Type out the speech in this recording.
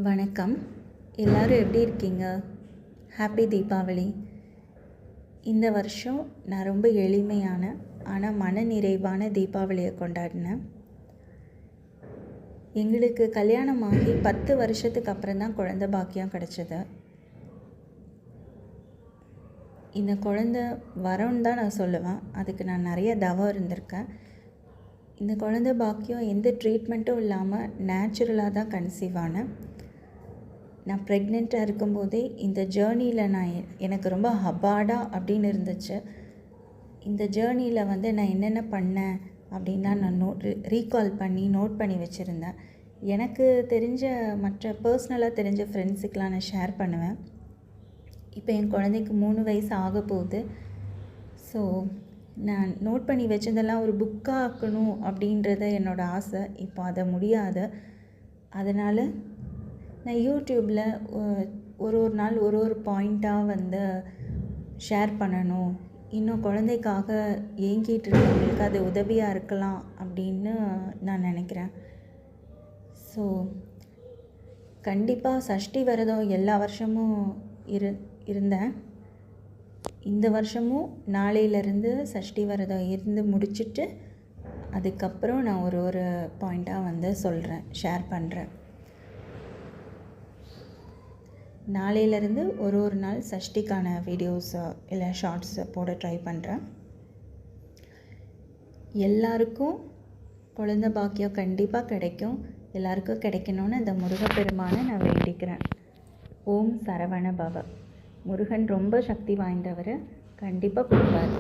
வணக்கம். எல்லோரும் எப்படி இருக்கீங்க? ஹாப்பி தீபாவளி. இந்த வருஷம் நான் ரொம்ப எளிமையான ஆனால் மன நிறைவான தீபாவளியை கொண்டாடினேன். எங்களுக்கு கல்யாணமாகி 10 வருஷத்துக்கு அப்புறம் தான் குழந்தை பாக்கியம் கிடச்சிது. இந்த குழந்தை வரோன்னு தான் நான் சொல்லுவேன். அதுக்கு நான் நிறைய தவம் இருந்திருக்கேன். இந்த குழந்தை பாக்கியம் எந்த ட்ரீட்மெண்ட்டும் இல்லாமல் நேச்சுரலாக தான் கன்சீவ் ஆனேன். நான் ப்ரெக்னெண்ட்டாக இருக்கும்போதே இந்த ஜேர்னியில் எனக்கு ரொம்ப ஹபாடா அப்படின்னு இருந்துச்சு. இந்த ஜேர்னியில் நான் என்னென்ன பண்ணேன் அப்படின்லாம் நான் ரீகால் பண்ணி நோட் பண்ணி வச்சுருந்தேன். எனக்கு தெரிஞ்ச மற்ற பர்சனலாக தெரிஞ்ச ஃப்ரெண்ட்ஸுக்கெலாம் நான் ஷேர் பண்ணுவேன். இப்போ என் குழந்தைக்கு 3 வயசு ஆக போகுது. ஸோ நான் நோட் பண்ணி வச்சதெல்லாம் ஒரு புக்காக ஆக்கணும் அப்படின்றத என்னோடய ஆசை. இப்போ அதை முடியாது. அதனால் நான் யூடியூப்பில் ஒரு நாள் ஒரு பாயிண்ட்டாக ஷேர் பண்ணணும். இன்னும் குழந்தைக்காக ஏங்கிட்டு இருக்கவங்களுக்கு அது உதவியாக இருக்கலாம் அப்படின்னு நான் நினைக்கிறேன். ஸோ கண்டிப்பாக சஷ்டி விரதம் எல்லா வருஷமும் இருந்தேன். இந்த வருஷமும் நாளையிலேருந்து சஷ்டி விரதம் இருந்து முடிச்சுட்டு அதுக்கப்புறம் நான் ஒரு பாயிண்ட்டாக சொல்கிறேன், ஷேர் பண்ணுறேன். நாளையிலேருந்து ஒரு நாள் சஷ்டிக்கான வீடியோஸ் இல்லை ஷார்ட்ஸ் போட ட்ரை பண்ணுறேன். எல்லாருக்கும் குழந்தை பாக்கியம் கண்டிப்பாக கிடைக்கும். எல்லாருக்கும் கிடைக்கணும்னு அந்த முருகப்பெருமானை நான் வேண்டிக்கிறேன். ஓம் சரவண பவ. முருகன் ரொம்ப சக்தி வாய்ந்தவர், கண்டிப்பாக கொடுப்பார்.